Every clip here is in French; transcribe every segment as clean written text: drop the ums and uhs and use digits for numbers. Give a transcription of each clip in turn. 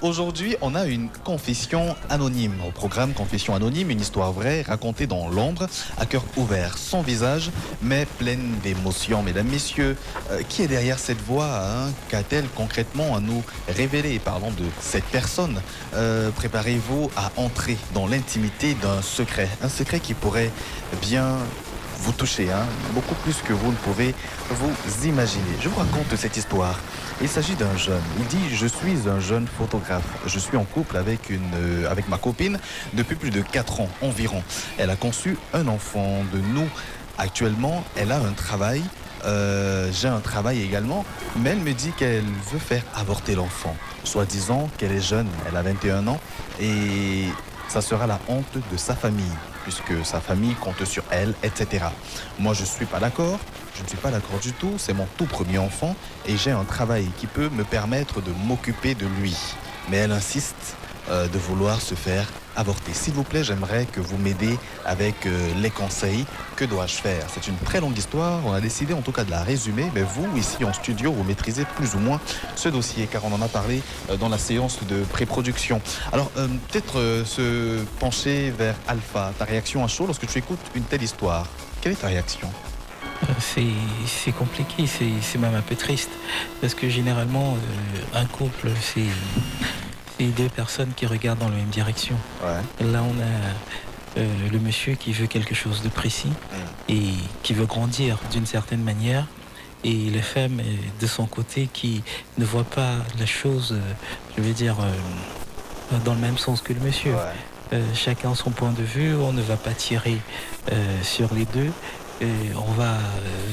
Aujourd'hui, on a une confession anonyme. Au programme Confession anonyme, une histoire vraie racontée dans l'ombre, à cœur ouvert, sans visage, mais pleine d'émotions. Mesdames, messieurs, qui est derrière cette voix, hein? Qu'a-t-elle concrètement à nous révéler? Parlons de cette personne. Préparez-vous à entrer dans l'intimité d'un secret. Un secret qui pourrait bien vous toucher, hein, beaucoup plus que vous ne pouvez vous imaginer. Je vous raconte cette histoire. Il s'agit d'un jeune. Il dit: je suis un jeune photographe. Je suis en couple avec ma copine depuis plus de 4 ans environ. Elle a conçu un enfant de nous. Actuellement, elle a un travail. J'ai un travail également, mais elle me dit qu'elle veut faire avorter l'enfant. Soi-disant qu'elle est jeune, elle a 21 ans et ça sera la honte de sa famille, puisque sa famille compte sur elle, etc. Moi, je ne suis pas d'accord. Je ne suis pas d'accord du tout. C'est mon tout premier enfant et j'ai un travail qui peut me permettre de m'occuper de lui. Mais elle insiste de vouloir se faire avorter. S'il vous plaît, j'aimerais que vous m'aidiez avec les conseils. Que dois-je faire? C'est une très longue histoire. On a décidé en tout cas de la résumer. Mais vous, ici en studio, vous maîtrisez plus ou moins ce dossier, car on en a parlé dans la séance de pré-production. Alors, peut-être se pencher vers Alpha. Ta réaction à chaud lorsque tu écoutes une telle histoire. Quelle est ta réaction? C'est compliqué, c'est même un peu triste. Parce que généralement, un couple, c'est deux personnes qui regardent dans la même direction. Ouais. Là, on a le monsieur qui veut quelque chose de précis et qui veut grandir d'une certaine manière. Et la femme, de son côté, qui ne voit pas la chose, je veux dire, dans le même sens que le monsieur. Ouais. Chacun son point de vue, on ne va pas tirer sur les deux. On va,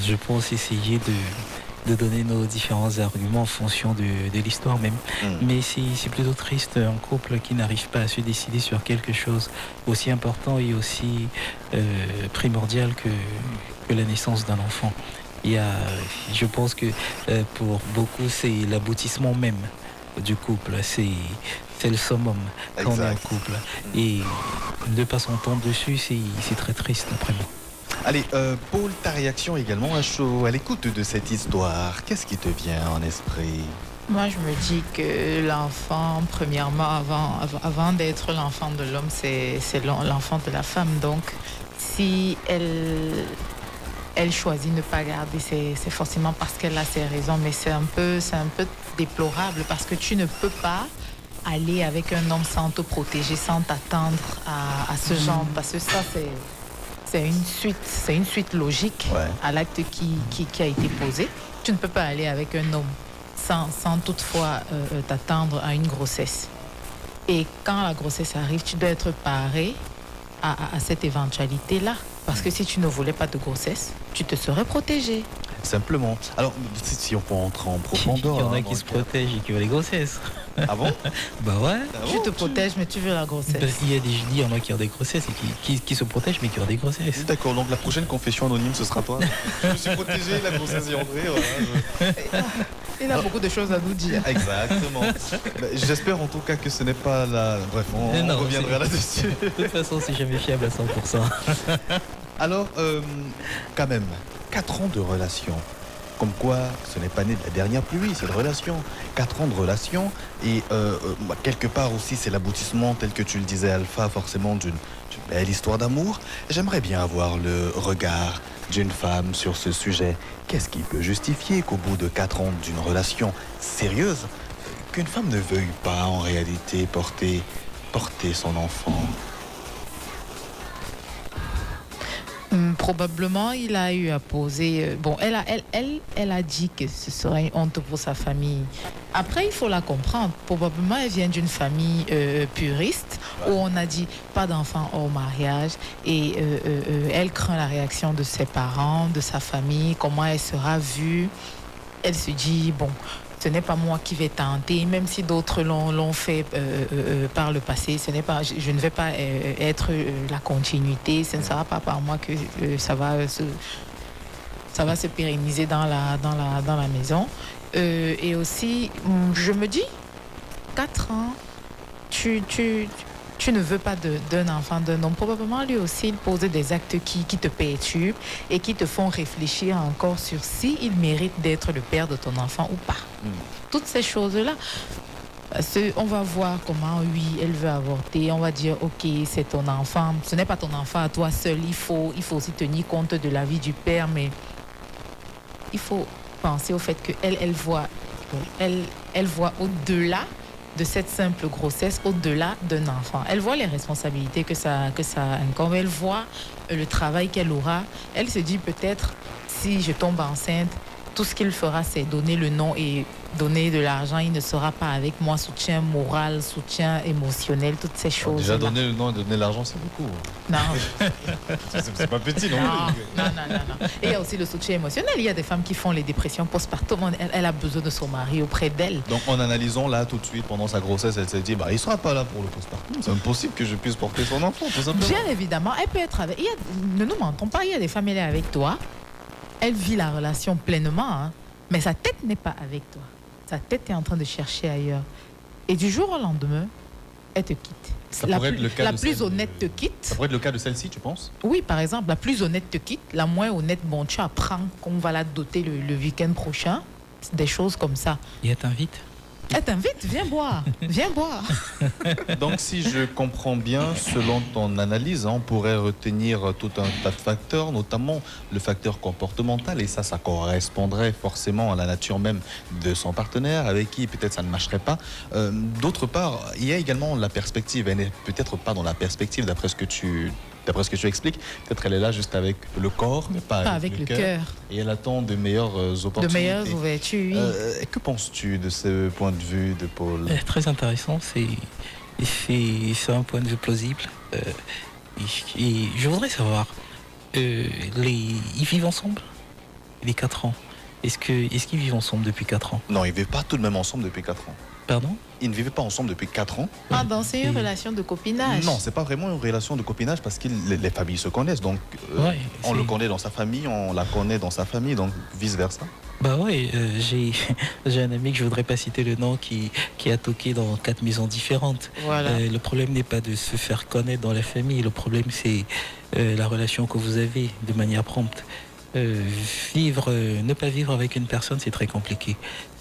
je pense, essayer de donner nos différents arguments en fonction de l'histoire même. Mais c'est plutôt triste, un couple qui n'arrive pas à se décider sur quelque chose aussi important et aussi primordial que la naissance d'un enfant. Je pense que pour beaucoup, c'est l'aboutissement même du couple. C'est le summum quand on est en couple. Et de pas s'entendre dessus, c'est très triste après moi. Allez, Paul, ta réaction également à chaud, à l'écoute de cette histoire. Qu'est-ce qui te vient en esprit? Moi, je me dis que l'enfant, premièrement, avant d'être l'enfant de l'homme, c'est l'enfant de la femme. Donc, si elle choisit de ne pas garder, c'est forcément parce qu'elle a ses raisons. Mais c'est un peu déplorable parce que tu ne peux pas aller avec un homme sans te protéger, sans t'attendre à ce genre. Parce que ça, c'est une suite logique à l'acte qui a été posé. Tu ne peux pas aller avec un homme sans toutefois t'attendre à une grossesse. Et quand la grossesse arrive, tu dois être paré à cette éventualité-là. Parce que si tu ne voulais pas de grossesse, tu te serais protégé. Simplement. Alors, si on peut entrer en profondeur... Il y en a qui se protègent et qui veulent les grossesses. Ah bon? Bah ouais. Tu te protèges, mais tu veux la grossesse. Il y en a qui ont des grossesses et qui se protègent, mais qui ont des grossesses. D'accord, donc la prochaine confession anonyme, ce sera toi. Je me suis protégé, la grossesse est entrée. Voilà, Il a beaucoup de choses à nous dire. Exactement. J'espère en tout cas que ce n'est pas la... Bref, on reviendra là-dessus. De toute façon, c'est jamais fiable à 100%. Alors, quand même, 4 ans de relation. Comme quoi, ce n'est pas né de la dernière pluie, c'est de relation. 4 ans de relation. Et quelque part aussi, c'est l'aboutissement, tel que tu le disais, Alpha, forcément d'une belle histoire d'amour. J'aimerais bien avoir le regard d'une femme sur ce sujet. Qu'est-ce qui peut justifier qu'au bout de 4 ans d'une relation sérieuse, qu'une femme ne veuille pas en réalité porter son enfant? Probablement, il a eu à poser... Bon, elle a dit que ce serait une honte pour sa famille. Après, il faut la comprendre. Probablement, elle vient d'une famille puriste où on a dit pas d'enfant hors mariage. Et elle craint la réaction de ses parents, de sa famille, comment elle sera vue. Elle se dit, bon... Ce n'est pas moi qui vais tenter, même si d'autres l'ont fait par le passé. Je ne vais pas être la continuité. Ce ne sera pas par moi que ça va se pérenniser dans la maison. Et aussi, je me dis, 4 ans, tu ne veux pas d'un enfant, d'un homme. Probablement, lui aussi, il pose des actes qui te perturbent et qui te font réfléchir encore sur s'il mérite d'être le père de ton enfant ou pas. Toutes ces choses-là. On va voir comment, oui, elle veut avorter. On va dire, ok, c'est ton enfant. Ce n'est pas ton enfant à toi seul. Il faut aussi tenir compte de la vie du père, mais il faut penser au fait qu'elle elle voit au-delà de cette simple grossesse, au-delà d'un enfant. Elle voit les responsabilités que ça incombe. Elle voit le travail qu'elle aura. Elle se dit peut-être, si je tombe enceinte, tout ce qu'il fera, c'est donner le nom et donner de l'argent. Il ne sera pas avec moi. Soutien moral, soutien émotionnel, toutes ces choses. Déjà, donner le nom et donner l'argent, c'est beaucoup. Non. C'est pas petit, non? Non. Et il y a aussi le soutien émotionnel. Il y a des femmes qui font les dépressions postpartum. Elle a besoin de son mari auprès d'elle. Donc, en analysant là tout de suite, pendant sa grossesse, elle s'est dit, il sera pas là pour le postpartum. C'est impossible que je puisse porter son enfant, tout simplement. Bien évidemment, elle peut être avec... Ne nous mentons pas, il y a des femmes, elle est avec toi. Elle vit la relation pleinement, hein, mais sa tête n'est pas avec toi. Sa tête est en train de chercher ailleurs. Et du jour au lendemain, elle te quitte. La plus honnête te quitte. Ça pourrait être le cas de celle-ci, tu penses? Oui, par exemple, la plus honnête te quitte. La moins honnête, tu apprends qu'on va la doter le week-end prochain. Des choses comme ça. Et elle t'invite? Elle t'invite, viens boire. Viens boire. Donc, si je comprends bien, selon ton analyse, on pourrait retenir tout un tas de facteurs, notamment le facteur comportemental, et ça correspondrait forcément à la nature même de son partenaire, avec qui peut-être ça ne marcherait pas. D'autre part, il y a également la perspective. Elle n'est peut-être pas dans la perspective, d'après ce que tu expliques. Peut-être elle est là juste avec le corps, mais pas avec le cœur. Et elle attend de meilleures opportunités. De meilleures ouvertures, oui. Que penses-tu de ce point de vue de Paul? Très intéressant, c'est un point de vue plausible. Et je voudrais savoir, ils vivent ensemble les 4 ans. Est-ce qu'ils vivent ensemble depuis 4 ans? Non, ils ne vivent pas tout de même ensemble depuis 4 ans. Pardon? Ils ne vivaient pas ensemble depuis 4 ans. Ah, donc c'est une relation de copinage? Non, c'est pas vraiment une relation de copinage parce que les familles se connaissent. Donc, on le connaît dans sa famille, on la connaît dans sa famille, donc vice-versa. J'ai un ami que je voudrais pas citer le nom qui a toqué dans 4 maisons différentes. Voilà. Le problème n'est pas de se faire connaître dans la famille, le problème c'est la relation que vous avez de manière prompte. Ne pas vivre avec une personne, c'est très compliqué.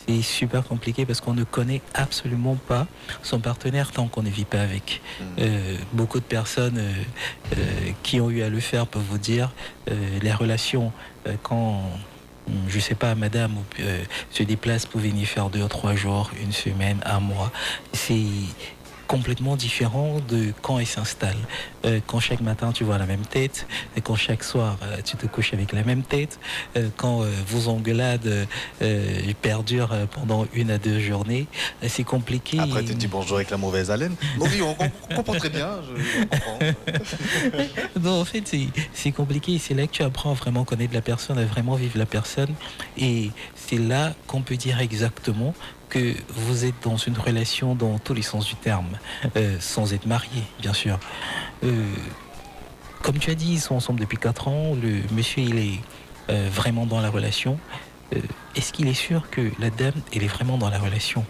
C'est super compliqué parce qu'on ne connaît absolument pas son partenaire tant qu'on ne vit pas avec. Beaucoup de personnes qui ont eu à le faire peuvent vous dire les relations quand... je sais pas, madame se déplace pour venir faire 2 ou 3 jours, 1 semaine, 1 mois. C'est complètement différent de quand elle s'installe. Quand chaque matin tu vois la même tête, et quand chaque soir tu te couches avec la même tête, quand vos engueulades perdurent pendant 1 à 2 journées, c'est compliqué. Après tu dis bonjour avec la mauvaise haleine. Bon, oui, on comprend très bien, je comprends. Non, en fait c'est compliqué, c'est là que tu apprends à vraiment connaître la personne, à vraiment vivre la personne, et c'est là qu'on peut dire exactement que vous êtes dans une relation dans tous les sens du terme, sans être marié, bien sûr. Comme tu as dit, ils sont ensemble depuis 4 ans, le monsieur il est vraiment dans la relation. Est-ce qu'il est sûr que la dame elle est vraiment dans la relation?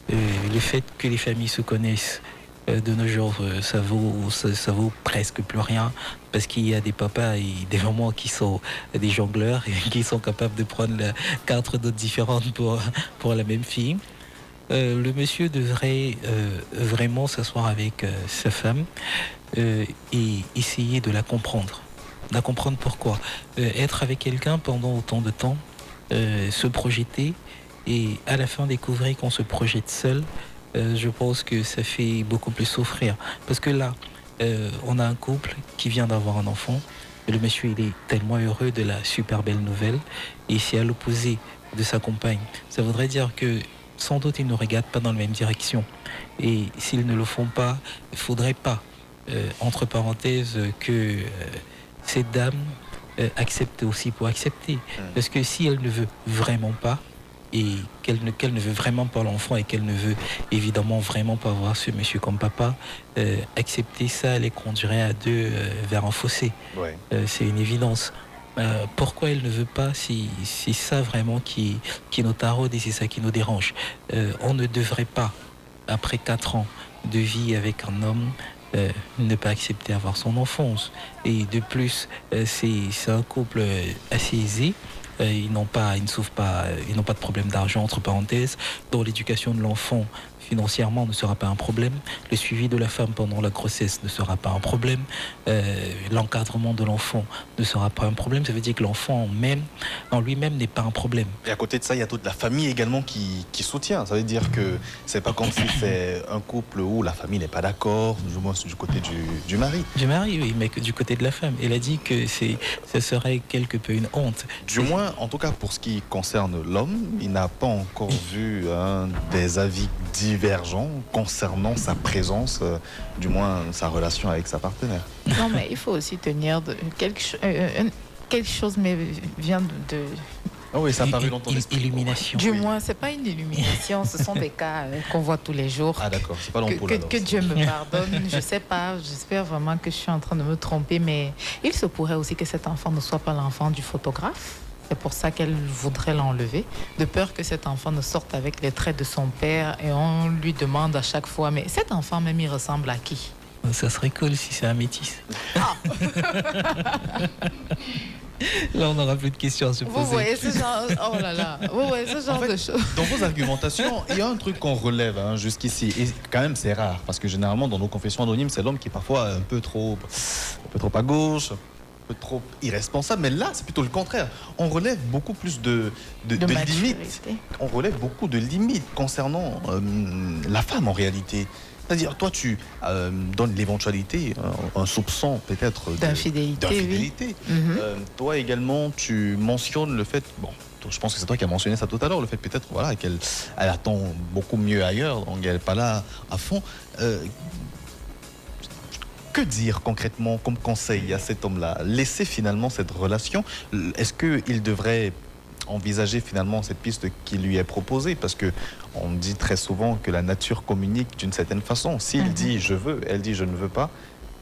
Le fait que les familles se connaissent de nos jours, ça vaut presque plus rien, parce qu'il y a des papas et des mamans qui sont des jongleurs et qui sont capables de prendre 4 dots différentes pour la même fille. Le monsieur devrait vraiment s'asseoir avec sa femme et essayer de la comprendre. La comprendre pourquoi. Être avec quelqu'un pendant autant de temps, se projeter et à la fin découvrir qu'on se projette seul. Je pense que ça fait beaucoup plus souffrir. Parce que là, on a un couple qui vient d'avoir un enfant. Et le monsieur, il est tellement heureux de la super belle nouvelle. Et c'est à l'opposé de sa compagne. Ça voudrait dire que sans doute, ils ne regardent pas dans la même direction. Et s'ils ne le font pas, il ne faudrait pas, entre parenthèses, que cette dame accepte aussi pour accepter. Parce que si elle ne veut vraiment pas, et qu'elle ne veut vraiment pas l'enfant et qu'elle ne veut évidemment vraiment pas voir ce monsieur comme papa, accepter ça les conduirait à 2 vers un fossé. Ouais. C'est une évidence. Pourquoi elle ne veut pas, si c'est ça vraiment qui nous taraude et c'est ça qui nous dérange. On ne devrait pas, après 4 ans de vie avec un homme, ne pas accepter avoir son enfance. Et de plus, c'est un couple assez aisé. Ils n'ont pas de problème d'argent, entre parenthèses. Dans l'éducation de l'enfant, financièrement ne sera pas un problème. Le suivi de la femme pendant la grossesse ne sera pas un problème. L'encadrement de l'enfant ne sera pas un problème. Ça veut dire que l'enfant même, en lui-même, n'est pas un problème. Et à côté de ça, il y a toute la famille également qui soutient. Ça veut dire que c'est pas comme si c'est un couple où la famille n'est pas d'accord, du moins du côté du mari. Du mari, oui, mais que du côté de la femme. Elle a dit que ce serait quelque peu une honte. Du moins, en tout cas, pour ce qui concerne l'homme, il n'a pas encore vu des avis divergents concernant sa présence, du moins sa relation avec sa partenaire. Non, mais il faut aussi tenir de quelque chose, mais vient de Ah oui, ça a paru dans ton esprit. Illumination. du moins, c'est pas une illumination, ce sont des cas qu'on voit tous les jours. Ah d'accord, c'est pas l'ampoule alors. Que Dieu me pardonne, je sais pas, j'espère vraiment que je suis en train de me tromper, mais il se pourrait aussi que cet enfant ne soit pas l'enfant du photographe. C'est pour ça qu'elle voudrait l'enlever, de peur que cet enfant ne sorte avec les traits de son père et on lui demande à chaque fois, mais cet enfant même il ressemble à qui? Ça serait cool si c'est un métis. Ah. Là, on n'aura plus de questions à se poser. Vous voyez ce genre, oh là là, vous voyez ce genre En fait, de choses. Dans vos argumentations, il y a un truc qu'on relève jusqu'ici, et quand même c'est rare, parce que généralement dans nos confessions anonymes, c'est l'homme qui est parfois un peu trop à gauche, un peu trop irresponsable, mais là c'est plutôt le contraire. On relève beaucoup plus de limites. On relève beaucoup de limites concernant la femme en réalité. C'est-à-dire, toi, tu donnes l'éventualité, un soupçon peut-être d'infidélité. Toi également, tu mentionnes le fait, bon, je pense que c'est toi qui as mentionné ça tout à l'heure, le fait peut-être voilà, qu'elle attend beaucoup mieux ailleurs, donc elle n'est pas là à fond. Que dire concrètement comme conseil à cet homme-là? Laisser finalement cette relation, est-ce qu'il devrait envisager finalement cette piste qui lui est proposée, parce que on dit très souvent que la nature communique d'une certaine façon. S'il dit je veux, elle dit je ne veux pas,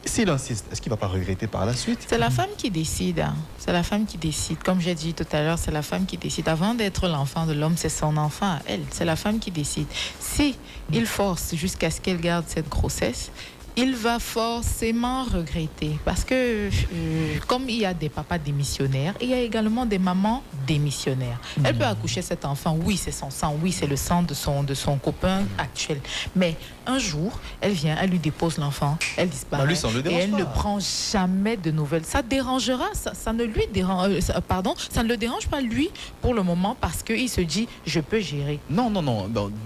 s'il insiste, est-ce qu'il ne va pas regretter par la suite? C'est la femme qui décide, hein. C'est la femme qui décide. Comme j'ai dit tout à l'heure, c'est la femme qui décide. Avant d'être l'enfant de l'homme, c'est son enfant à elle. C'est la femme qui décide. Si il force jusqu'à ce qu'elle garde cette grossesse, il va forcément regretter, parce que comme il y a des papas démissionnaires, il y a également des mamans démissionnaires. Elle peut accoucher cet enfant, oui c'est son sang, oui c'est le sang de son copain actuel, mais un jour elle vient, elle lui dépose l'enfant, elle disparaît, lui, ça ne le dérange et elle pas. ne prend jamais de nouvelles. Ça dérangera, ça ne lui dérange, ça ne le dérange pas lui pour le moment, parce qu'il se dit je peux gérer. Non.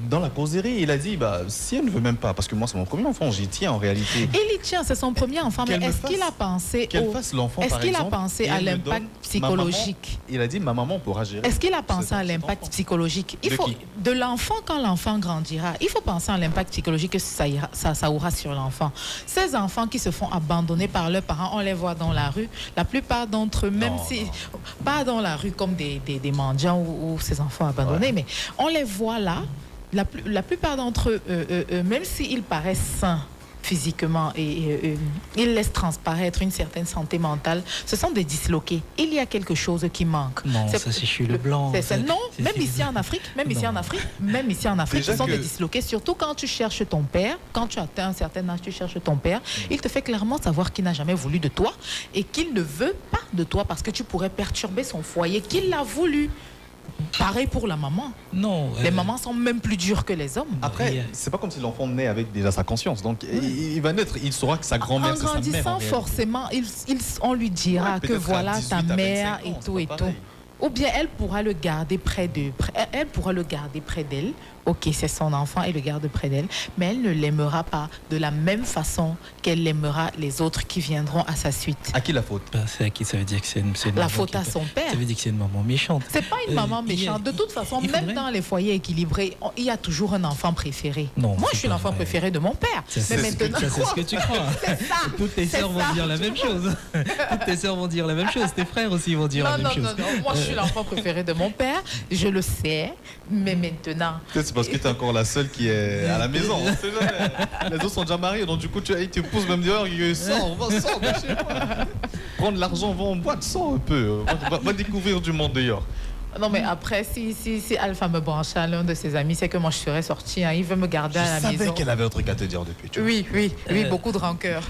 Dans la causerie, il a dit si elle ne veut même pas, parce que moi c'est mon premier enfant, j'y tiens en réalité. Il y tient, c'est son premier enfant, mais est-ce qu'il a pensé à l'impact psychologique? Il a dit ma maman pourra gérer. Est-ce qu'il a pensé à l'impact psychologique? De l'enfant, quand l'enfant grandira, il faut penser à l'impact psychologique que ça aura sur l'enfant. Ces enfants qui se font abandonner par leurs parents, on les voit dans la rue. La plupart d'entre eux, même si pas dans la rue comme des mendiants ou ces enfants abandonnés, mais on les voit là. La plupart d'entre eux, même s'ils paraissent sains physiquement et ils laissent transparaître une certaine santé mentale, ce sont des disloqués. Il y a quelque chose qui manque. Non, ça c'est chez le blanc. Même ici en Afrique, ce sont des disloqués, surtout quand tu cherches ton père, quand tu atteins un certain âge, tu cherches ton père, il te fait clairement savoir qu'il n'a jamais voulu de toi et qu'il ne veut pas de toi parce que tu pourrais perturber son foyer, qu'il l'a voulu. Pareil pour la maman. Non. Les mamans sont même plus dures que les hommes. Après, c'est pas comme si l'enfant naît avec déjà sa conscience. Donc, il va naître, il saura que sa grand-mère, c'est sa mère. En grandissant, forcément, on lui dira que voilà ta mère et tout et tout. Ou bien elle pourra le garder près d'elle. Ok, c'est son enfant, elle le garde près d'elle, mais elle ne l'aimera pas de la même façon qu'elle aimera les autres qui viendront à sa suite. À qui la faute? C'est à qui? Ça veut dire que c'est une la faute à son père. Ça veut dire que c'est une maman méchante. C'est pas une maman méchante. De toute façon, même dans les foyers équilibrés, il y a toujours un enfant préféré. Non, moi, je suis l'enfant préféré de mon père. Mais maintenant, c'est ce que tu crois. Toutes tes sœurs vont dire la même chose. Toutes tes sœurs vont dire la même chose. Tes frères aussi vont dire la même chose. Non. Moi, je suis l'enfant préféré de mon père. Je le sais. Mais maintenant... C'est parce que tu es encore la seule qui est à la maison. On sait jamais. Les autres sont déjà mariés. Donc du coup, tu pousses même dehors. Sors de chez moi. Prendre l'argent, va en boîte, sors un peu. Va découvrir du monde dehors. Non, mais après, si Alpha me branche à l'un de ses amis, c'est que moi, je serais sortie. Hein. Il veut me garder à la maison. Je savais qu'elle avait un truc à te dire depuis. Oui, beaucoup de rancœur.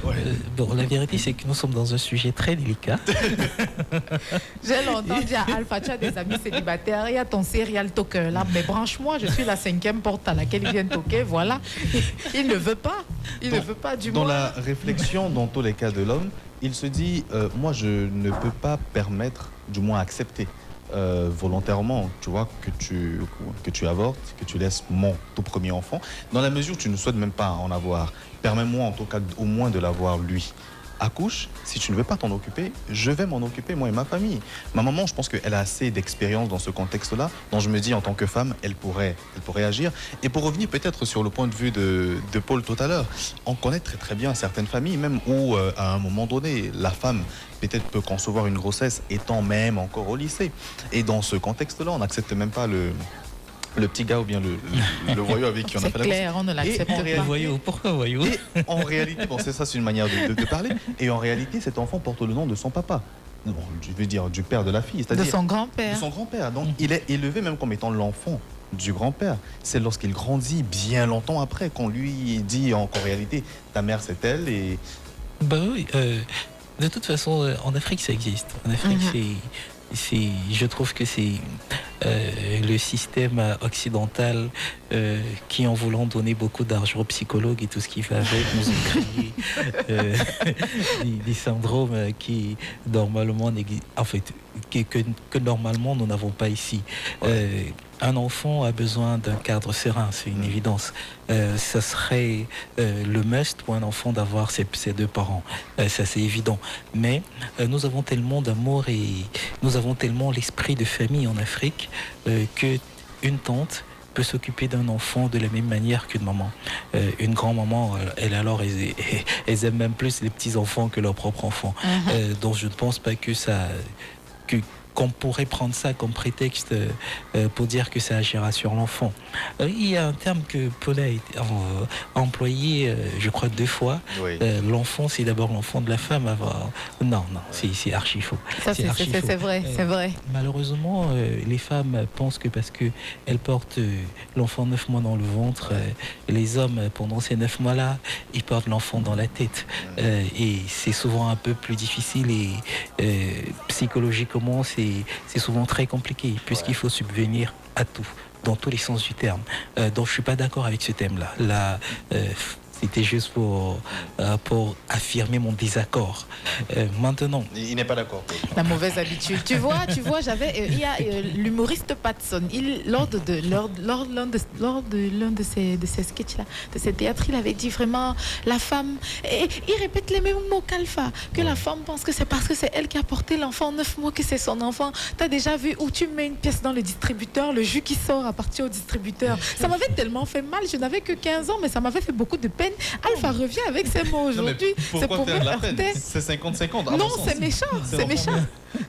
Bon, la vérité, c'est que nous sommes dans un sujet très délicat. J'ai longtemps dit à Alpha, tu as des amis célibataires, il y a ton serial talker là, mais branche-moi, je suis la 5e porte à laquelle ils viennent toquer, voilà. Il ne veut pas. Il ne veut pas, du moins. Dans la réflexion, dans tous les cas de l'homme, il se dit, moi, je ne peux pas permettre, du moins accepter volontairement, tu vois, que tu avortes, que tu laisses mon tout premier enfant, dans la mesure où tu ne souhaites même pas en avoir. Permets-moi en tout cas au moins de l'avoir lui. Accouche, si tu ne veux pas t'en occuper, je vais m'en occuper, moi et ma famille. Ma maman, je pense qu'elle a assez d'expérience dans ce contexte-là, dont je me dis en tant que femme, elle pourrait agir. Et pour revenir peut-être sur le point de vue de Paul tout à l'heure, on connaît très très bien certaines familles, même où à un moment donné, la femme peut-être peut concevoir une grossesse étant même encore au lycée. Et dans ce contexte-là, on n'accepte même pas le petit gars ou bien le voyou avec qui on a fait la grossesse. C'est clair, on ne l'accepte pas. Voyou, pourquoi voyou? Et en réalité, bon, c'est ça, c'est une manière de parler. Et en réalité, cet enfant porte le nom de son papa. Bon, je veux dire du père de la fille, c'est-à-dire de son grand-père. De son grand-père. Donc, il est élevé même comme étant l'enfant du grand-père. C'est lorsqu'il grandit, bien longtemps après, qu'on lui dit en réalité, ta mère c'est elle et... Bah oui, de toute façon, en Afrique, ça existe. En Afrique, je trouve que c'est le système occidental qui, en voulant donner beaucoup d'argent aux psychologues et tout ce qui va avec, nous ont créé des syndromes qui normalement en fait que normalement nous n'avons pas ici. Un enfant a besoin d'un cadre serein, c'est une évidence. Ça serait le must pour un enfant d'avoir ses deux parents. Ça, c'est évident. Mais nous avons tellement d'amour et nous avons tellement l'esprit de famille en Afrique qu'une tante peut s'occuper d'un enfant de la même manière qu'une maman. Une grand-maman, elles aiment même plus les petits-enfants que leurs propres enfants. Donc je ne pense pas que qu'on pourrait prendre ça comme prétexte pour dire que ça agira sur l'enfant. Il y a un terme que Paul a employé, je crois, 2 fois. Oui. L'enfant, c'est d'abord l'enfant de la femme. Non, c'est archi faux. Ça, c'est vrai, c'est vrai. Malheureusement, les femmes pensent que parce qu'elles portent l'enfant 9 mois dans le ventre, les hommes, pendant ces 9 mois-là, ils portent l'enfant dans la tête. Et c'est souvent un peu plus difficile et psychologiquement, c'est souvent très compliqué puisqu'il faut subvenir à tout, dans tous les sens du terme. Donc je ne suis pas d'accord avec ce thème-là. Là, c'était juste pour affirmer mon désaccord. Maintenant... Il n'est pas d'accord. La mauvaise habitude. Tu vois, il y a l'humoriste Patson. Lors de l'un de ces sketchs-là, de ces théâtres, il avait dit vraiment la femme... Et il répète les mêmes mots qu'Alpha. Que la femme pense que c'est parce que c'est elle qui a porté l'enfant 9 mois que c'est son enfant. Tu as déjà vu où tu mets une pièce dans le distributeur, le jus qui sort à partir au distributeur. Ça m'avait tellement fait mal. Je n'avais que 15 ans, mais ça m'avait fait beaucoup de peine. Alpha revient avec ces mots aujourd'hui. C'est pour me heurter. C'est 50-50. Non, c'est méchant. C'est méchant.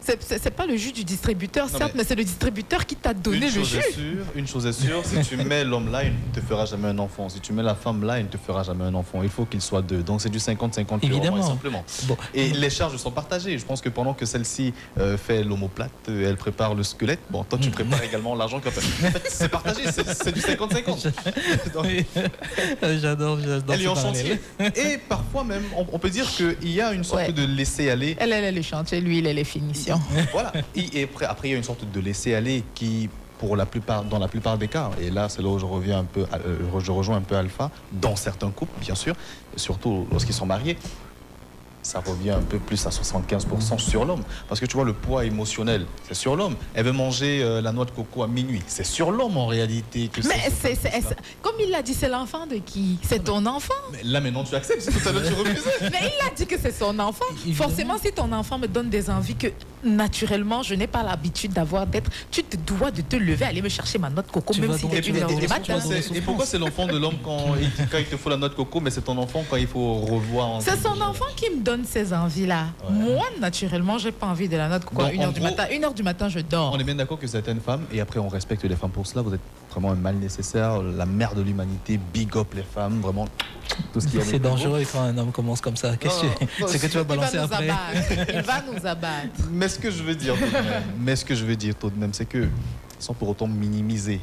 C'est pas le jus du distributeur, certes, mais c'est le distributeur qui t'a donné le jus. Une chose est sûre, si tu mets l'homme là, il ne te fera jamais un enfant. Si tu mets la femme là, il ne te fera jamais un enfant. Il faut qu'il soit 2. Donc c'est du 50-50 évidemment, simplement. Bon. Et les charges sont partagées. Je pense que pendant que celle-ci fait l'omoplate, elle prépare le squelette. Bon, toi tu prépares également l'argent. En fait, c'est partagé, c'est du 50-50. J'adore. Elle est en chantier. Et parfois même, on peut dire qu'il y a une sorte de laisser-aller. Elle est le chantier, lui, il est les finitions. Voilà. Et après, il y a une sorte de laisser-aller qui, dans la plupart des cas, et là, c'est là où je rejoins un peu Alpha, dans certains couples, bien sûr, surtout lorsqu'ils sont mariés, ça revient un peu plus à 75% sur l'homme. Parce que tu vois, le poids émotionnel, c'est sur l'homme. Elle veut manger la noix de coco à minuit. C'est sur l'homme en réalité. Mais comme il l'a dit, c'est l'enfant de qui? C'est ton enfant. Mais là maintenant tu acceptes, c'est tout à l'heure tu refusais. Mais il a dit que c'est son enfant. Forcément, si ton enfant me donne des envies que naturellement je n'ai pas l'habitude d'avoir d'être, tu te dois de te lever, aller me chercher ma noix de coco, même si c'est 1h du matin. Et pourquoi c'est l'enfant de l'homme quand il te faut la noix de coco, mais c'est ton enfant quand il faut revoir? C'est son enfant qui me donne ces envies-là. Ouais. Moi, naturellement, j'ai pas envie de la noix de coco à 1h du matin. 1h du matin, je dors. On est bien d'accord que certaines femmes, et après on respecte les femmes pour cela, vous êtes vraiment un mal nécessaire, la mère de l'humanité, big up les femmes, vraiment. tout ce qui est C'est dangereux quand un homme commence comme ça. Qu'est-ce que tu vas balancer après? Il va nous abattre. Mais ce que je veux dire tout de même, c'est que sans pour autant minimiser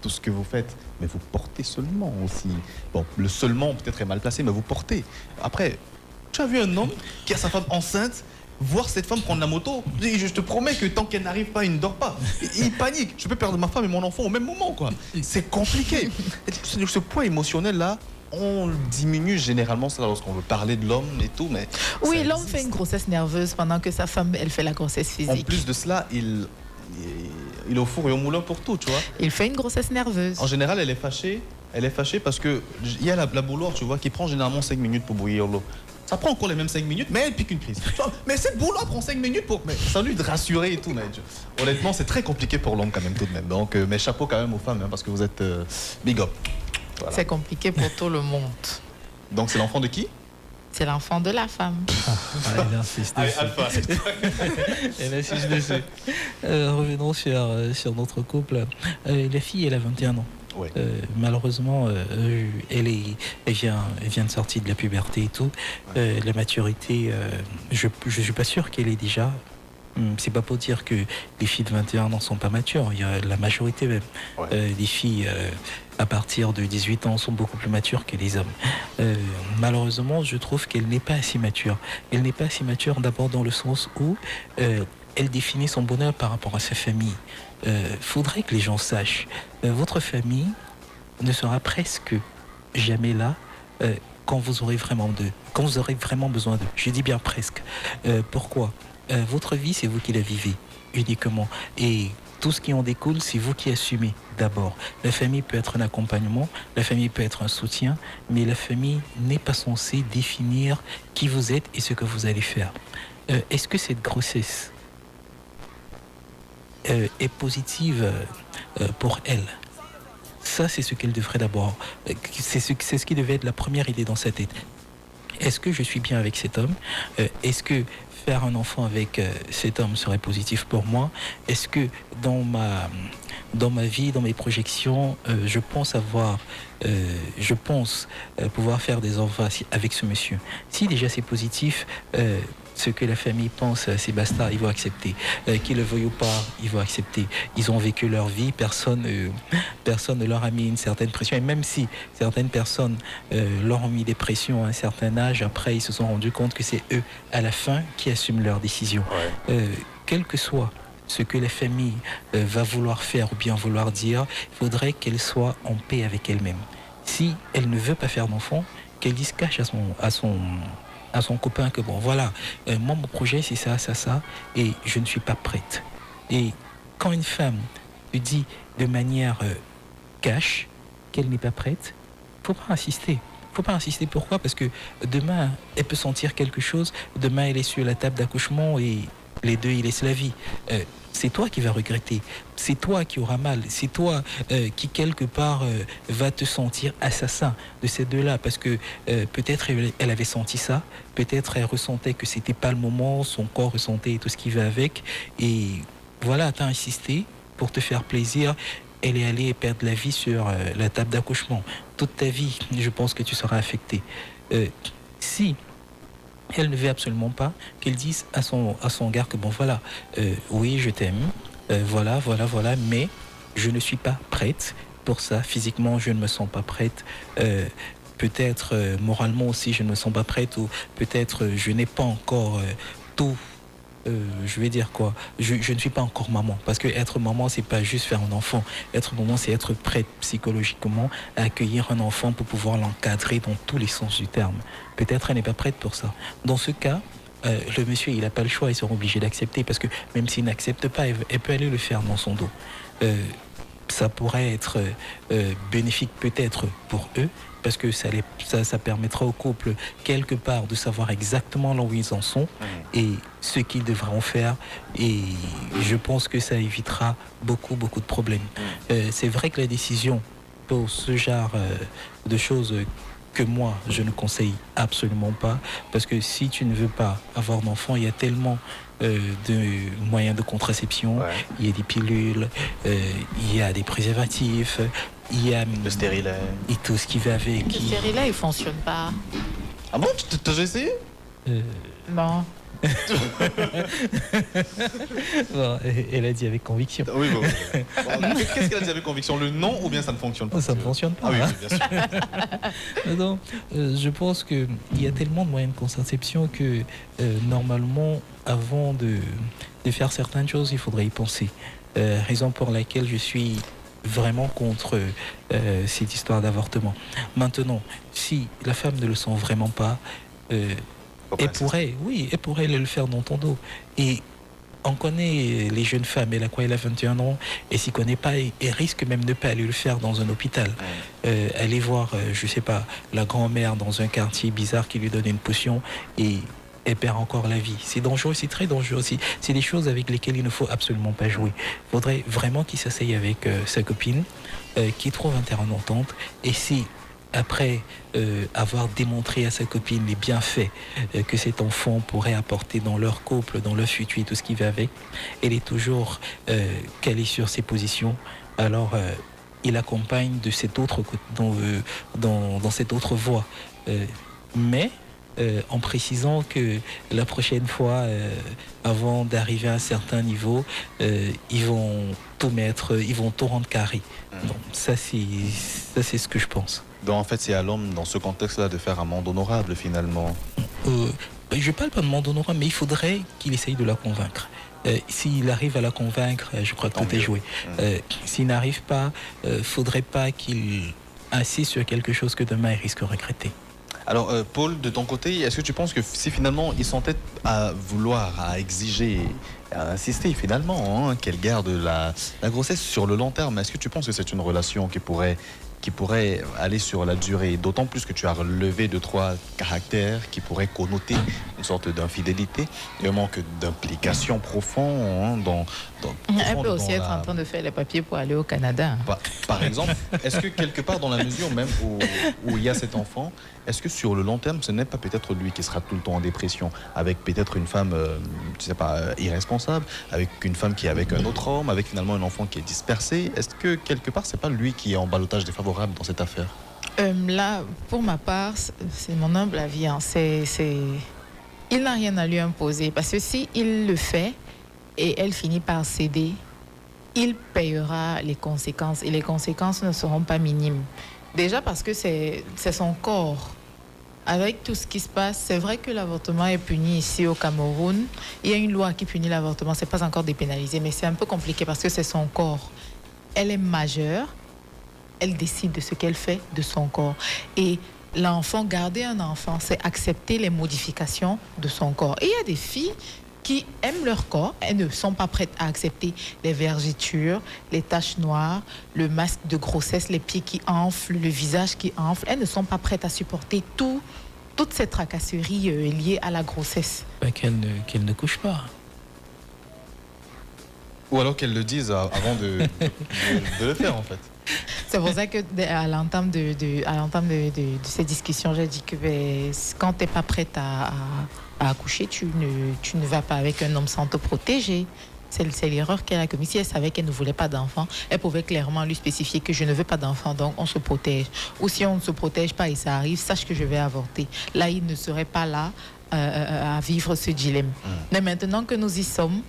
tout ce que vous faites, mais vous portez seulement aussi. Bon, le seulement peut-être est mal placé, mais vous portez. Après, tu as vu un homme qui a sa femme enceinte, voir cette femme prendre la moto, je te promets que tant qu'elle n'arrive pas, il ne dort pas. Il panique. Je peux perdre ma femme et mon enfant au même moment, quoi. C'est compliqué. Ce poids émotionnel-là, on le diminue généralement ça lorsqu'on veut parler de l'homme et tout, mais oui, l'homme fait une grossesse nerveuse pendant que sa femme, elle fait la grossesse physique. En plus de cela, il est au four et au moulin pour tout, tu vois. Il fait une grossesse nerveuse. En général, elle est fâchée parce que il y a la bouilloire, tu vois, qui prend généralement 5 minutes pour bouillir l'eau. Ça prend encore les mêmes 5 minutes, mais elle pique une crise. Mais cette bouilloire prend 5 minutes pour... Mais ça lui de rassurer et tout. Mais honnêtement, c'est très compliqué pour l'homme quand même tout de même. Donc, mes chapeaux quand même aux femmes, hein, parce que vous êtes big up. Voilà. C'est compliqué pour tout le monde. Donc c'est l'enfant de qui? C'est l'enfant de la femme. Elle insiste dessus. Alpha. Elle insiste dessus. Revenons sur notre couple. La fille, elle a 21 ans. Ouais. Malheureusement, elle vient de sortir de la puberté et tout. La maturité, je ne suis pas sûr qu'elle est déjà. C'est pas pour dire que les filles de 21 ans sont pas matures. Il y a la majorité même. Ouais. Les filles à partir de 18 ans sont beaucoup plus matures que les hommes. Malheureusement, je trouve qu'elle n'est pas assez mature. Elle n'est pas assez mature d'abord dans le sens où elle définit son bonheur par rapport à sa famille. Faudrait que les gens sachent. Votre famille ne sera presque jamais là quand vous aurez vraiment besoin d'eux. Je dis bien presque. Pourquoi ? Votre vie, c'est vous qui la vivez uniquement. Et tout ce qui en découle, c'est vous qui assumez d'abord. La famille peut être un accompagnement, la famille peut être un soutien, mais la famille n'est pas censée définir qui vous êtes et ce que vous allez faire. Est-ce que cette grossesse est positive pour elle? Ça, c'est ce qu'elle devrait d'abord... C'est ce qui devait être la première idée dans sa tête. Est-ce que je suis bien avec cet homme? Est-ce que faire un enfant avec cet homme serait positif pour moi? Est-ce que dans ma vie, dans mes projections, je pense pouvoir faire des enfants avec ce monsieur? Si déjà c'est positif, ce que la famille pense, c'est basta, ils vont accepter. Qu'ils le veuillent ou pas, ils vont accepter. Ils ont vécu leur vie, personne ne leur a mis une certaine pression. Et même si certaines personnes leur ont mis des pressions à un certain âge, après ils se sont rendus compte que c'est eux, à la fin, qui assument leurs décisions. Ouais. Quel que soit ce que la famille va vouloir faire ou bien vouloir dire, il faudrait qu'elle soit en paix avec elle-même. Si elle ne veut pas faire d'enfant, qu'elle dise cache à son copain que bon voilà, moi mon projet c'est ça, et je ne suis pas prête. Et quand une femme lui dit de manière cash qu'elle n'est pas prête, faut pas insister. Pourquoi? Parce que demain elle peut sentir quelque chose, demain elle est sur la table d'accouchement et les deux ils laissent la vie. C'est toi qui vas regretter, c'est toi qui auras mal, c'est toi qui quelque part va te sentir assassin de ces deux-là, parce que peut-être elle avait senti ça, peut-être elle ressentait que c'était pas le moment, son corps ressentait tout ce qui va avec, et voilà, t'as insisté pour te faire plaisir, elle est allée perdre la vie sur la table d'accouchement. Toute ta vie, je pense que tu seras affecté. Si elle ne veut absolument pas qu'elle dise à son gars que bon voilà, oui je t'aime, voilà, mais je ne suis pas prête pour ça, physiquement je ne me sens pas prête, peut-être moralement aussi je ne me sens pas prête, ou peut-être je n'ai pas encore tout. Je vais dire quoi, je ne suis pas encore maman, parce que être maman c'est pas juste faire un enfant, être maman c'est être prête psychologiquement à accueillir un enfant pour pouvoir l'encadrer dans tous les sens du terme. Peut-être elle n'est pas prête pour ça. Dans ce cas, le monsieur il n'a pas le choix, ils seront obligés d'accepter, parce que même s'il n'accepte pas, elle peut aller le faire dans son dos. Ça pourrait être bénéfique peut-être pour eux, parce que ça permettra au couple quelque part de savoir exactement là où ils en sont et ce qu'ils devront faire, et je pense que ça évitera beaucoup de problèmes. C'est vrai que la décision pour ce genre de choses que moi, je ne conseille absolument pas, parce que si tu ne veux pas avoir d'enfant, il y a tellement de moyens de contraception, il y a des pilules, il y a des préservatifs, il y a le stérilet et tout ce qui va avec. Le stérilet, il ne fonctionne pas. Ah bon, tu t'as déjà essayé? Non. Bon, elle a dit avec conviction. Oui, bon. Qu'est-ce qu'elle a dit avec conviction? Le non ou bien ça ne fonctionne pas? Ça ne fonctionne pas. Ah oui, bien sûr. Non, je pense qu'il y a tellement de moyens de contraception que normalement, avant de faire certaines choses, il faudrait y penser. Raison pour laquelle je suis vraiment contre cette histoire d'avortement. Maintenant, si la femme ne le sent vraiment pas, elle pourrait le faire dans ton dos. Et on connaît les jeunes femmes, elle a 21 ans, et s'y connaît pas, et risque même de ne pas aller le faire dans un hôpital. Aller voir, je sais pas, la grand-mère dans un quartier bizarre qui lui donne une potion, et elle perd encore la vie. C'est dangereux, c'est très dangereux aussi. C'est des choses avec lesquelles il ne faut absolument pas jouer. Il faudrait vraiment qu'il s'asseye avec sa copine, qu'il trouve un terrain d'entente, et si après avoir démontré à sa copine les bienfaits que cet enfant pourrait apporter dans leur couple, dans leur futur et tout ce qui va avec, elle est toujours calée sur ses positions, alors il accompagne de cette autre, dans cette autre voie. Mais en précisant que la prochaine fois, avant d'arriver à un certain niveau, ils vont tout mettre, ils vont tout rendre carré. Donc ça c'est ce que je pense. Donc en fait c'est à l'homme dans ce contexte-là de faire un monde honorable finalement. Je parle pas de monde honorable, mais il faudrait qu'il essaye de la convaincre. S'il arrive à la convaincre, je crois que tout est joué. S'il n'arrive pas, faudrait pas qu'il insiste sur quelque chose que demain il risque de regretter. Alors Paul, de ton côté, est-ce que tu penses que si finalement ils s'entêtent à vouloir, à exiger, à insister finalement qu'elle garde la grossesse sur le long terme, est-ce que tu penses que c'est une relation qui pourrait aller sur la durée, d'autant plus que tu as relevé 2-3 caractères qui pourraient connoter une sorte d'infidélité et un manque d'implication profond elle peut aussi être en train de faire les papiers pour aller au Canada. Par exemple, est-ce que quelque part dans la mesure même où il y a cet enfant, est-ce que sur le long terme, ce n'est pas peut-être lui qui sera tout le temps en dépression, avec peut-être une femme, je sais pas, irresponsable, avec une femme qui est avec un autre homme, avec finalement un enfant qui est dispersé? Est-ce que quelque part, c'est pas lui qui est en ballottage défavorable dans cette affaire? Là, pour ma part, c'est mon humble avis. Il n'a rien à lui imposer, parce que si il le fait et elle finit par céder, il payera les conséquences, et les conséquences ne seront pas minimes. Déjà parce que c'est son corps. Avec tout ce qui se passe, c'est vrai que l'avortement est puni ici au Cameroun. Il y a une loi qui punit l'avortement, c'est pas encore dépénalisé, mais c'est un peu compliqué parce que c'est son corps. Elle est majeure, elle décide de ce qu'elle fait de son corps. Et l'enfant, garder un enfant, c'est accepter les modifications de son corps. Et il y a des filles qui aiment leur corps, elles ne sont pas prêtes à accepter les vergetures, les taches noires, le masque de grossesse, les pieds qui enflent, le visage qui enfle. Elles ne sont pas prêtes à supporter toutes ces tracasseries liées à la grossesse. Qu'elles ne couchent pas. Ou alors qu'elles le disent avant de le faire en fait. C'est pour ça que à l'entame de ces discussions, j'ai dit que quand tu n'es pas prête à accoucher, tu ne vas pas avec un homme sans te protéger. C'est l'erreur qu'elle a commise. Si elle savait qu'elle ne voulait pas d'enfant, elle pouvait clairement lui spécifier que je ne veux pas d'enfant, donc on se protège. Ou si on ne se protège pas et ça arrive, sache que je vais avorter. Là, il ne serait pas là à vivre ce dilemme. Mais maintenant que nous y sommes,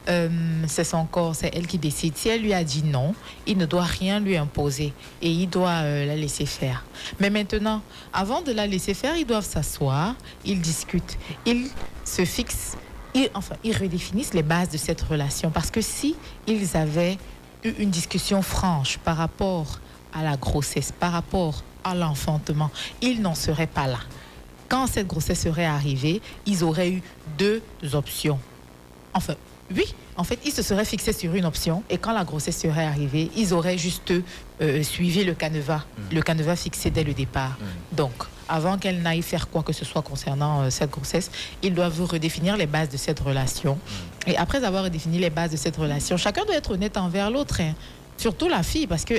c'est son corps, c'est elle qui décide. Si elle lui a dit non, il ne doit rien lui imposer et il doit la laisser faire. Mais maintenant, avant de la laisser faire, ils doivent s'asseoir, ils discutent, ils se fixent, ils redéfinissent les bases de cette relation. Parce que si ils avaient eu une discussion franche par rapport à la grossesse, par rapport à l'enfantement, ils n'en seraient pas là. Quand cette grossesse serait arrivée, ils auraient eu 2 options. Enfin, oui, en fait, ils se seraient fixés sur une option et quand la grossesse serait arrivée, ils auraient juste suivi le canevas fixé dès le départ. Donc, avant qu'elle n'aille faire quoi que ce soit concernant cette grossesse, ils doivent redéfinir les bases de cette relation. Et après avoir redéfini les bases de cette relation, chacun doit être honnête envers l'autre. Surtout la fille, parce que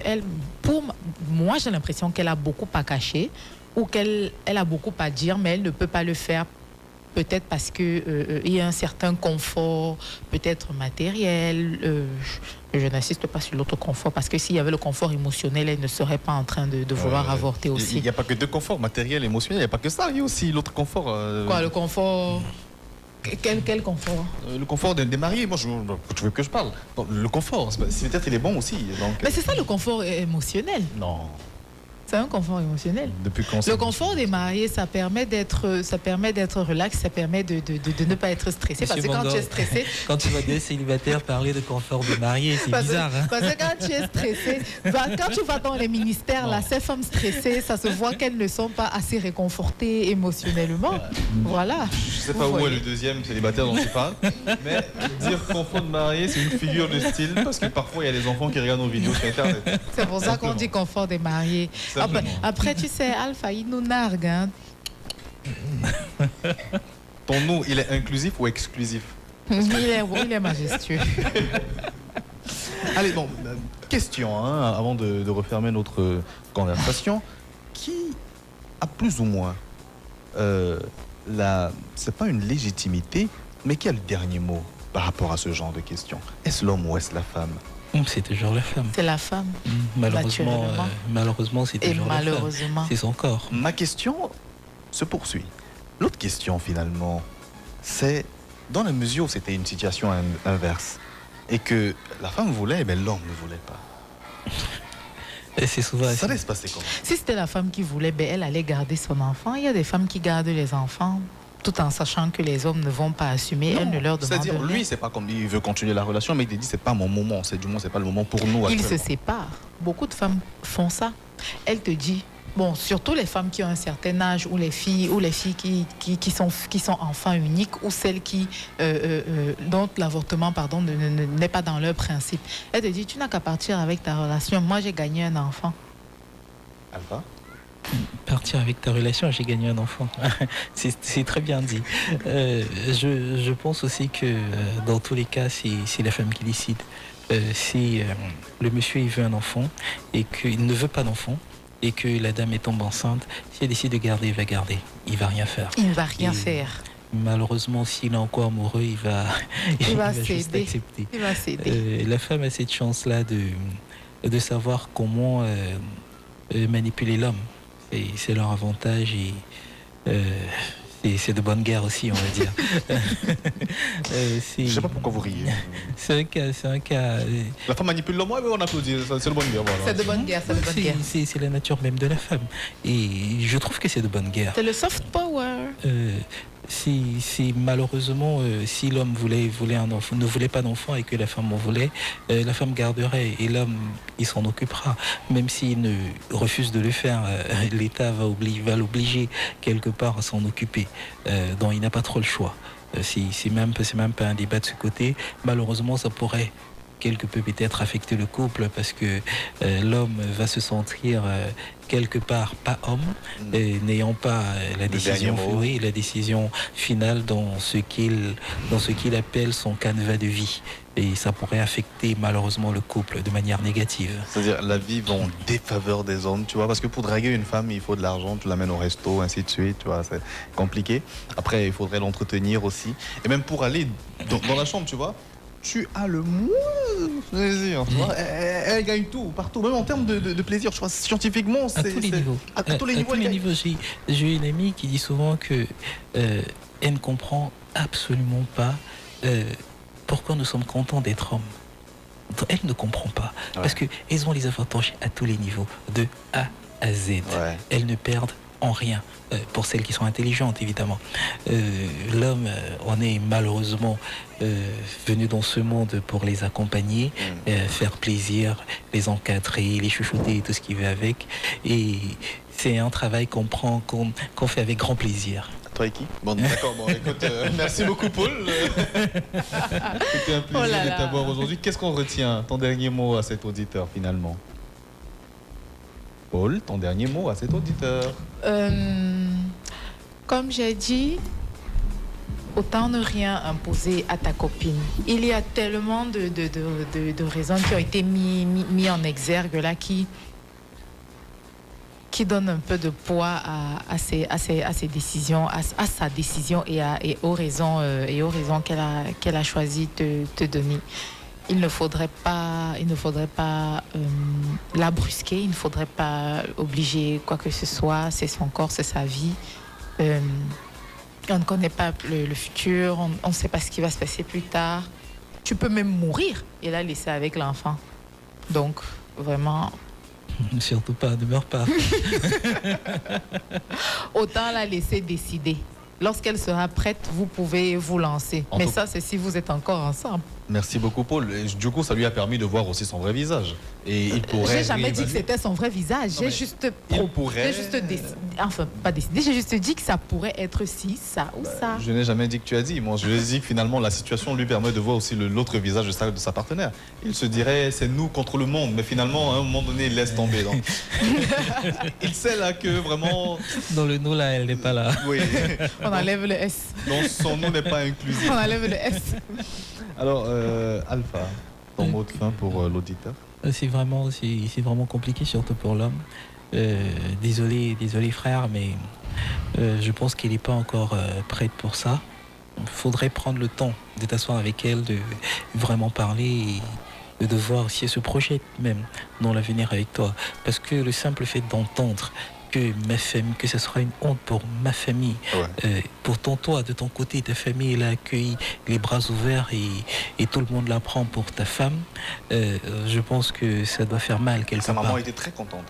pour moi, j'ai l'impression qu'elle a beaucoup à cacher. ou qu'elle a beaucoup à dire, mais elle ne peut pas le faire. Peut-être parce que il y a un certain confort, peut-être matériel. Je n'insiste pas sur l'autre confort, parce que s'il y avait le confort émotionnel, elle ne serait pas en train de vouloir avorter aussi. Il n'y a pas que deux conforts, matériel, émotionnel, il n'y a pas que ça, il y a aussi l'autre confort. Quoi, le confort? Quel confort? Le confort des mariés, moi, tu veux que je parle? Bon, le confort, c'est peut-être il est bon aussi. Donc... Mais c'est ça le confort émotionnel. Non. C'est un confort émotionnel. Depuis quand le confort des mariés, ça permet d'être relax, ça permet de ne pas être stressé. Monsieur parce que quand tu es stressé... Quand tu vois des célibataires parler de confort des mariés, c'est bizarre. Hein? Parce que quand tu es stressé, quand tu vas dans les ministères, là, ces femmes stressées, ça se voit qu'elles ne sont pas assez réconfortées émotionnellement. Voilà. Je ne sais pas où est le deuxième célibataire dont tu parles, mais dire confort de marié, c'est une figure de style, parce que parfois il y a des enfants qui regardent nos vidéos sur Internet. C'est pour ça qu'on dit confort des mariés. Après, tu sais, Alpha, il nous nargue. Hein. Ton nous, il est inclusif ou exclusif? Il est majestueux. Allez, bon, question, hein, avant de refermer notre conversation. Qui a plus ou moins, c'est pas une légitimité, mais qui a le dernier mot par rapport à ce genre de questions? Est-ce l'homme ou est-ce la femme? C'est toujours la femme. C'est la femme. Malheureusement, c'est toujours la femme. C'est son corps. Ma question se poursuit. L'autre question, finalement, c'est dans la mesure où c'était une situation inverse et que la femme voulait, mais l'homme ne voulait pas. Et c'est souvent ça allait se passer comment? Si c'était la femme qui voulait, elle allait garder son enfant. Il y a des femmes qui gardent les enfants tout en sachant que les hommes ne vont pas assumer, elle ne leur demande rien. C'est-à-dire, lui, c'est pas comme il veut continuer la relation, mais il te dit, c'est pas mon moment, c'est pas le moment pour nous. Ils se séparent. Beaucoup de femmes font ça. Elle te dit, bon, surtout les femmes qui ont un certain âge, ou les filles qui sont enfants uniques, ou celles dont l'avortement, n'est pas dans leur principe. Elle te dit, tu n'as qu'à partir avec ta relation. Moi, j'ai gagné un enfant. Alpha? Partir avec ta relation, j'ai gagné un enfant. C'est très bien dit. Je pense aussi que dans tous les cas, c'est la femme qui décide. Si le monsieur il veut un enfant et qu'il ne veut pas d'enfant et que la dame est tombée enceinte, si elle décide de garder, il va garder. Il va rien faire. Il ne va rien faire. Malheureusement, s'il est encore amoureux, il va juste accepter. Il va céder. La femme a cette chance-là de savoir comment manipuler l'homme. C'est leur avantage et c'est de bonne guerre aussi, on va dire. Je ne sais pas pourquoi vous riez. C'est un cas. La femme manipule l'homme, mais on applaudit. C'est de bonne guerre. Voilà. C'est de bonne guerre. C'est la nature même de la femme. Et je trouve que c'est de bonne guerre. C'est le soft power. Si malheureusement, si l'homme voulait un enfant, ne voulait pas d'enfant et que la femme en voulait, la femme garderait et l'homme, il s'en occupera. Même s'il ne refuse de le faire, l'État va l'obliger quelque part à s'en occuper. Donc il n'a pas trop le choix. C'est même pas un débat de ce côté. Malheureusement, ça pourrait quelque peu peut-être affecter le couple parce que l'homme va se sentir quelque part pas homme, n'ayant pas la décision finale dans ce qu'il appelle son canevas de vie. Et ça pourrait affecter malheureusement le couple de manière négative. C'est-à-dire la vie va en défaveur des hommes, tu vois, parce que pour draguer une femme, il faut de l'argent, tu l'amènes au resto, ainsi de suite, tu vois, c'est compliqué. Après, il faudrait l'entretenir aussi. Et même pour aller dans la chambre, tu vois, tu as le moins plaisir, tu vois. Elle gagne tout, partout, même en termes de plaisir, je crois, scientifiquement, c'est... À tous les niveaux. À tous les niveaux, j'ai une amie qui dit souvent que elle ne comprend absolument pas pourquoi nous sommes contents d'être hommes. Elle ne comprend pas. Ouais. Parce qu'elles ont les avantages à tous les niveaux, de A à Z. Ouais. Elles ne perdent en rien, pour celles qui sont intelligentes, évidemment. L'homme, on est malheureusement venu dans ce monde pour les accompagner, faire plaisir, les encadrer, les chouchouter, tout ce qui va avec. Et c'est un travail qu'on fait avec grand plaisir. Toi et qui? Bon, d'accord, bon, écoute, merci beaucoup Paul. C'était un plaisir de t'avoir aujourd'hui. Qu'est-ce qu'on retient? Ton dernier mot à cet auditeur finalement? Paul, ton dernier mot à cet auditeur? Comme j'ai dit, autant ne rien imposer à ta copine. Il y a tellement de raisons qui ont été mis en exergue là qui qui donne un peu de poids à ses décisions, à sa décision et aux raisons qu'elle a choisi de te donner. Il ne faudrait pas la brusquer, il ne faudrait pas obliger quoi que ce soit. C'est son corps, c'est sa vie. On ne connaît pas le futur, on ne sait pas ce qui va se passer plus tard. Tu peux même mourir et la laisser avec l'enfant. Donc, vraiment... Surtout pas, ne meurs pas. Autant la laisser décider. Lorsqu'elle sera prête, vous pouvez vous lancer. Mais ça, c'est si vous êtes encore ensemble. Merci beaucoup, Paul. Et du coup, ça lui a permis de voir aussi son vrai visage. Et il pourrait... J'ai jamais dit que c'était son vrai visage. J'ai juste décidé. Enfin, pas décidé. J'ai juste dit que ça pourrait être ci, ça ou ça. Je n'ai jamais dit que tu as dit. Moi, je lui ai dit que finalement, la situation lui permet de voir aussi l'autre visage de sa partenaire. Il se dirait, c'est nous contre le monde. Mais finalement, à un moment donné, il laisse tomber. Donc... il sait là que vraiment... Dans le nous, là, elle n'est pas là. Oui. On enlève le S. Donc, son nous n'est pas inclusif. On enlève le S. Alors, Alpha, ton mot de fin pour l'auditeur? C'est vraiment compliqué, surtout pour l'homme. Désolé frère, mais je pense qu'elle n'est pas encore prête pour ça. Il faudrait prendre le temps de t'asseoir avec elle, de vraiment parler et de voir si elle se projette même dans l'avenir avec toi. Parce que le simple fait d'entendre que ma famille, que ce sera une honte pour ma famille, pourtant toi, de ton côté, ta famille elle a accueilli les bras ouverts et tout le monde la prend pour ta femme, je pense que ça doit faire mal quelque part. Sa maman était très contente.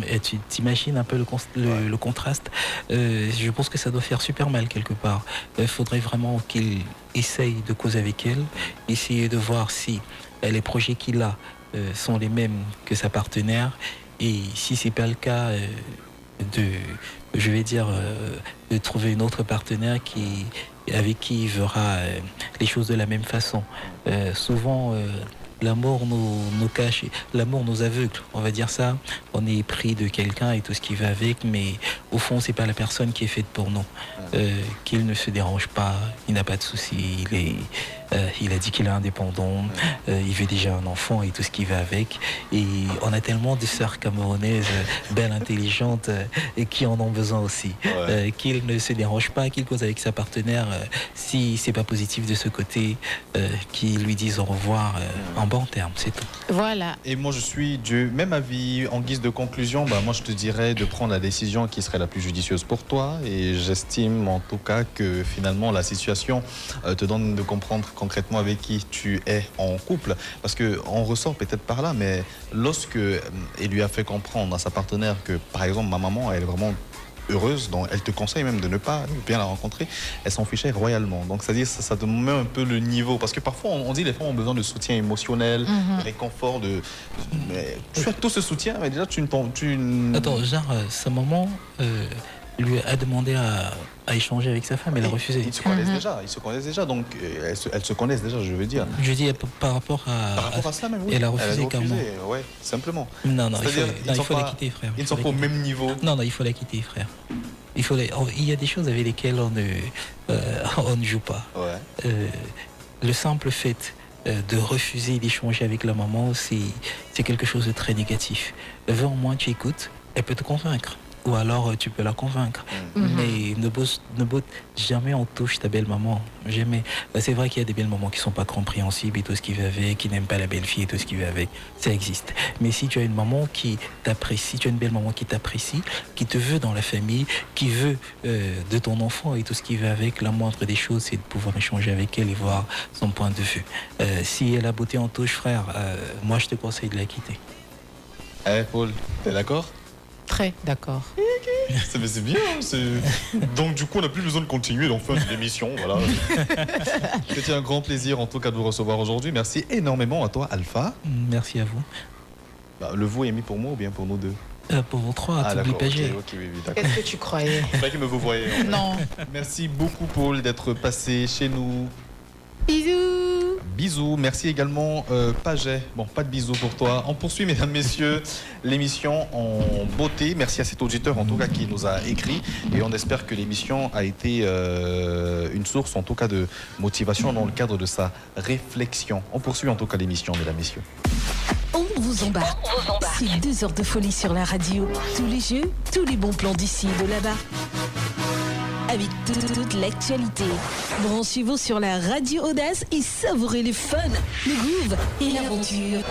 Et tu t'imagines un peu le contraste. Je pense que ça doit faire super mal quelque part. Il faudrait vraiment qu'il essaye de causer avec elle, essayer de voir si les projets qu'il a sont les mêmes que sa partenaire, et si c'est pas le cas, de trouver une autre partenaire avec qui il verra les choses de la même façon. Souvent, l'amour nous cache, l'amour nous aveugle, on va dire ça. On est pris de quelqu'un et tout ce qui va avec, mais au fond, c'est pas la personne qui est faite pour nous. Qu'il ne se dérange pas, il n'a pas de soucis, il a dit qu'il est indépendant, il veut déjà un enfant et tout ce qui va avec. Et on a tellement de sœurs camerounaises, belles, intelligentes, et qui en ont besoin aussi. Qu'il ne se dérange pas, qu'il cause avec sa partenaire, si c'est pas positif de ce côté, qu'il lui dise au revoir en bon terme, c'est tout. Voilà. Et moi, je suis du même avis. En guise de conclusion, moi, je te dirais de prendre la décision qui serait la plus judicieuse pour toi. Et j'estime en tout cas que finalement, la situation te donne de comprendre concrètement avec qui tu es en couple. Parce qu'on ressort peut-être par là, mais lorsque il lui a fait comprendre à sa partenaire que, par exemple, ma maman, elle est vraiment heureuse, donc elle te conseille même de ne pas bien la rencontrer, elle s'en fichait royalement. Donc c'est-à-dire ça te met un peu le niveau, parce que parfois on dit les femmes ont besoin de soutien émotionnel, de réconfort, mais tu as tout ce soutien, mais déjà Attends, genre sa maman lui a demandé à échanger avec sa femme, elle a refusé. Ils se connaissent déjà, donc elles se connaissent déjà, je veux dire. Je dis par rapport à ça même, oui. Elle a refusé carrément. Oui, simplement. Non, il faut la quitter, frère. Ils ne sont pas au même niveau. Non, il faut la quitter, frère. Il y a des choses avec lesquelles on ne joue pas. Le simple fait de refuser d'échanger avec la maman, c'est quelque chose de très négatif. Au moins tu écoutes, elle peut te convaincre. Ou alors tu peux la convaincre. Mais ne botte jamais en touche ta belle-maman. Jamais. C'est vrai qu'il y a des belles-mamans qui ne sont pas compréhensibles et tout ce qui va avec, qui n'aiment pas la belle-fille et tout ce qui va avec. Ça existe. Mais si tu as une maman qui t'apprécie, tu as une belle-maman qui t'apprécie, qui te veut dans la famille, qui veut de ton enfant et tout ce qui va avec, la moindre des choses, c'est de pouvoir échanger avec elle et voir son point de vue. Si elle a beauté en touche, frère, moi je te conseille de la quitter. Paul, t'es d'accord? Très d'accord. C'est bien. Donc du coup, on n'a plus besoin de continuer dans fin de l'émission. Voilà. C'était un grand plaisir en tout cas de vous recevoir aujourd'hui. Merci énormément à toi, Alpha. Merci à vous. Le vous est mis pour moi ou bien pour nous deux? Pour vous trois, t'oublies pas G. Qu'est-ce que tu croyais? C'est vrai que me vous voyez. Non. Merci beaucoup, Paul, d'être passé chez nous. Bisous. Bisous. Merci également, Paget. Bon, pas de bisous pour toi. On poursuit, mesdames, messieurs, l'émission en beauté. Merci à cet auditeur, en tout cas, qui nous a écrit. Et on espère que l'émission a été une source, en tout cas, de motivation dans le cadre de sa réflexion. On poursuit, en tout cas, l'émission, mesdames, messieurs. On vous embarque. C'est 2 heures de folie sur la radio. Tous les jeux, tous les bons plans d'ici et de là-bas. Avec toute l'actualité. Branchez-vous sur la radio Audace et savourez le fun, le groove et l'aventure.